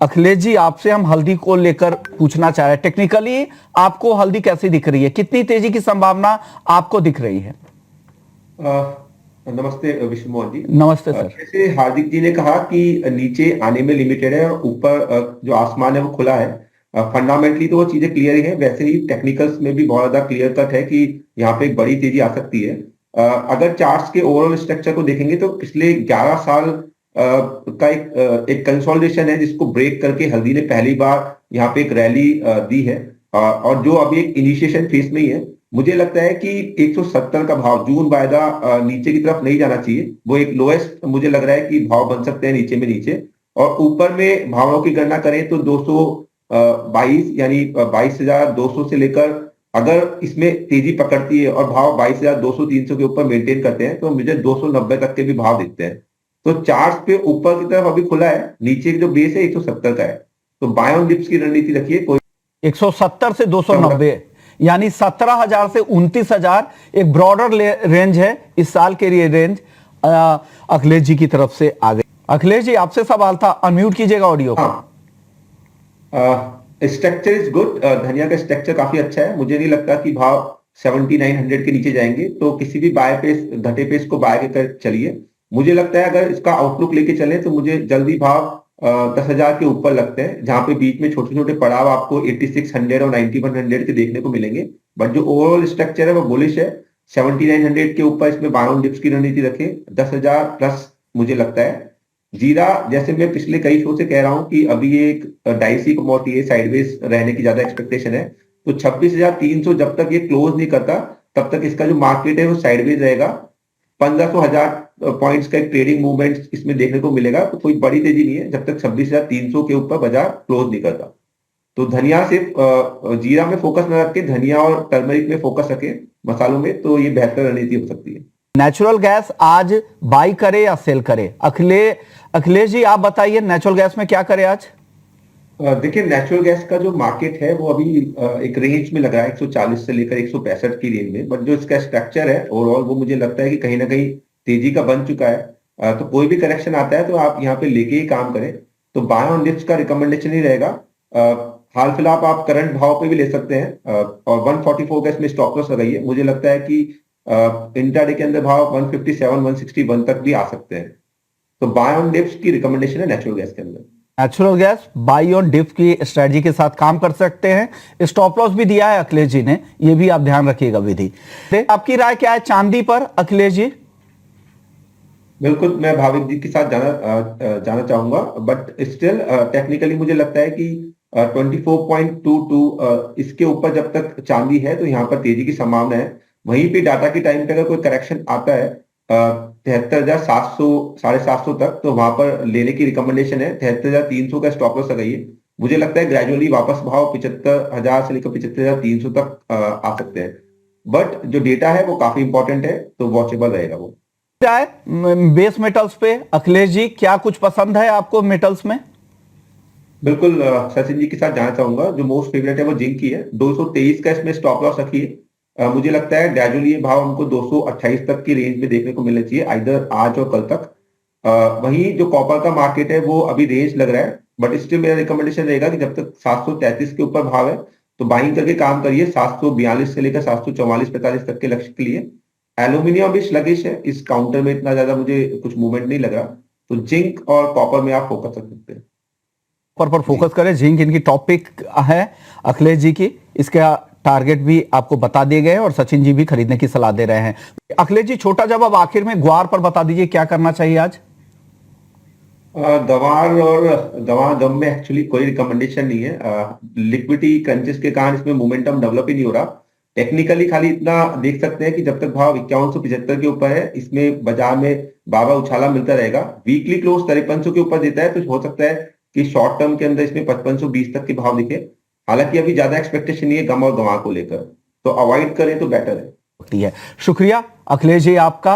अखिलेश जी, आपसे हम हल्दी को लेकर पूछना चाह रहे हैं, टेक्निकली आपको हल्दी कैसी दिख रही है, कितनी तेजी की संभावना आपको दिख रही है? नमस्ते विष्णु मोहन जी। नमस्ते सर। जैसे हार्दिक जी ने कहा कि नीचे आने में लिमिटेड है और ऊपर जो आसमान है वो खुला है। फंडामेंटली तो वो चीजें क्लियर ही है, वैसे ही टेक्निकल्स में भी बहुत ज्यादा क्लियर कट है कि यहाँ पे एक बड़ी तेजी आ सकती है। अगर चार्ट्स के ओवरऑल स्ट्रक्चर को देखेंगे तो पिछले 11 साल का एक कंसोलिडेशन है जिसको ब्रेक करके हल्दी ने पहली बार यहाँ पे एक रैली दी है। और जो अभी एक इनिशिएशन फेज में ही है। मुझे लगता है कि 170 का भाव जून वायदा नीचे की तरफ नहीं जाना चाहिए, वो एक लोएस्ट मुझे लग रहा है कि भाव बन सकते हैं नीचे में नीचे। और ऊपर में भावों की गणना करें तो 222 यानी 22,200 से लेकर अगर इसमें तेजी पकड़ती है और भाव 22,200-300 के ऊपर मेंटेन करते हैं तो मुझे 290 तक के भी भाव दिखते हैं। तो चार्ट पे ऊपर की तरफ अभी खुला है, नीचे जो बेस है 170 का है। तो बाय ऑन डिप्स की रणनीति रखिए। कोई 170 से 290 यानी 17,000 से 29,000 एक ब्रॉडर रेंज है इस साल के लिए रेंज अखिलेश जी की तरफ से आ गई। अखिलेश जी, आपसे सवाल था, अनम्यूट कीजिएगा ऑडियो को। Structure is good. धनिया का स्ट्रक्चर काफी अच्छा है। मुझे नहीं लगता कि भाव 7900 के नीचे जाएंगे, तो किसी भी बाय पेस घटे पेस को बाय कर चलिए। मुझे लगता है अगर इसका आउटलुक लेके चले तो मुझे जल्दी भाव 10,000 के ऊपर लगते हैं, जहां पे बीच में छोटे छोटे पड़ाव आपको 8600 और 9100 के देखने को मिलेंगे। बट जो ओवरऑल स्ट्रक्चर है वो बुलिश है। 7900 के ऊपर इसमें बाय ऑन डिप्स की रणनीति रखें, 10,000 प्लस मुझे लगता है। जीरा, जैसे मैं पिछले कई शो से कह रहा हूं कि अभी ये एक डाइसी कमोडिटी है, साइडवेज रहने की ज्यादा एक्सपेक्टेशन है। तो 26,300 जब तक ये क्लोज नहीं करता तब तक इसका जो मार्केट है वो साइडवेज रहेगा। 1,500 पॉइंट्स का एक ट्रेडिंग मूवमेंट इसमें देखने को मिलेगा। तो कोई बड़ी तेजी नहीं है जब तक 26,300 के ऊपर बाजार क्लोज नहीं करता। तो धनिया सिर्फ जीरा में फोकस न रख के धनिया और टर्मरिक में फोकस रखें मसालों में, तो ये बेहतर रणनीति हो सकती है। नेचुरल गैस आज बाई करे या सेल करे? अखिलेश जी, आप बताइए, नेचुरल गैस में क्या करे आज? देखिए, नेचुरल गैस का जो मार्केट है वो अभी एक रेंज में लग रहा है 140 से लेकर 165 की रेंज में। बट जो इसका स्ट्रक्चर है ओवरऑल वो मुझे लगता है कि कहीं ना कहीं तेजी का बन चुका है। तो कोई भी करेक्शन आता है तो आप यहाँ पे लेके ही काम करें। तो बाय ऑन डिप्स का रिकमेंडेशन ही रहेगा। हाल फिलहाल आप करंट भाव पे भी ले सकते हैं। और 144 का इसमें स्टॉप लॉस लगाइए। मुझे लगता है कि इंट्राडे के अंदर भाव 157 161 तक भी आ सकते हैं। तो बाय ऑन डिप्स की रिकमेंडेशन है नेचुरल गैस के अंदर। Natural gas buy on dip की स्ट्रेटजी के साथ काम कर सकते हैं। स्टॉप लॉस भी दिया है अखिलेश जी ने, ये भी आप ध्यान रखिएगा विधि। आपकी राय क्या है चांदी पर अखिलेश जी? बिल्कुल, मैं भाविक जी के साथ जाना चाहूंगा। बट स्टिल टेक्निकली मुझे लगता है कि 24.22 इसके ऊपर जब तक चांदी है तो यहाँ पर तेजी की संभावना है। वहीं पे डाटा की टाइम पे अगर कोई करेक्शन आता है 73,700 750 तक, तो वहां पर लेने की रिकमेंडेशन है। 73,300 का स्टॉप लॉस लगाइए। मुझे लगता है ग्रेजुअली वापस भाव 75,000 से लेकर 75,300 तक आ सकते हैं। बट जो डेटा है वो काफी इंपॉर्टेंट है, तो वॉचेबल रहेगा वो। क्या है बेस मेटल्स पे अखिलेश जी, क्या कुछ पसंद है आपको मेटल्स में? बिल्कुल, सचिन जी के साथ जाना चाहूंगा। जो मोस्ट फेवरेट है वो जिंक की है। 223 का इसमें स्टॉप लॉस रखिए। मुझे लगता है ग्रेजुअली ये भाव हमको 228 तक की रेंज में देखने को मिलना चाहिए, आइदर आज और कल तक। वहीं जो कॉपर का मार्केट है वो अभी रेंज लग रहा है। बट स्टिल मेरा रिकमेंडेशन रहेगा कि जब तक 733 के ऊपर भाव है तो बाइंग करके काम करिए। 742 से लेकर 744-45 तक के लक्ष्य के लिए। एल्यूमिनियम भी स्लगिश है, इस काउंटर में इतना ज्यादा मुझे कुछ मूवमेंट नहीं लग रहा। तो जिंक और कॉपर में आप फोकस रख सकते हैं। पर फोकस करें, जिंक इनकी टॉपिक है अखिलेश जी की। इसका टारगेट भी आपको बता दिए गए हैं और सचिन जी भी खरीदने की सलाह दे रहे हैं। अखिलेश जी, छोटा जवाब आखिर में ग्वार पर बता दीजिए, क्या करना चाहिए आज? गंवार और गम में एक्चुअली कोई रिकमेंडेशन नहीं है। लिक्विडिटी क्रंचेस के कारण इसमें मोमेंटम डेवलप ही नहीं हो रहा। टेक्निकली खाली इतना देख सकते हैं कि जब तक भाव 5175 के ऊपर है इसमें बाजार में बाबा उछाला मिलता रहेगा। वीकली क्लोज 5300 के ऊपर देता है तो हो सकता है कि शॉर्ट टर्म के अंदर इसमें 5520 तक के भाव दिखे। हालांकि अभी ज्यादा एक्सपेक्टेशन नहीं है गम और गंवा को लेकर, तो अवॉइड करें तो बेटर है। शुक्रिया अखिलेश जी आपका।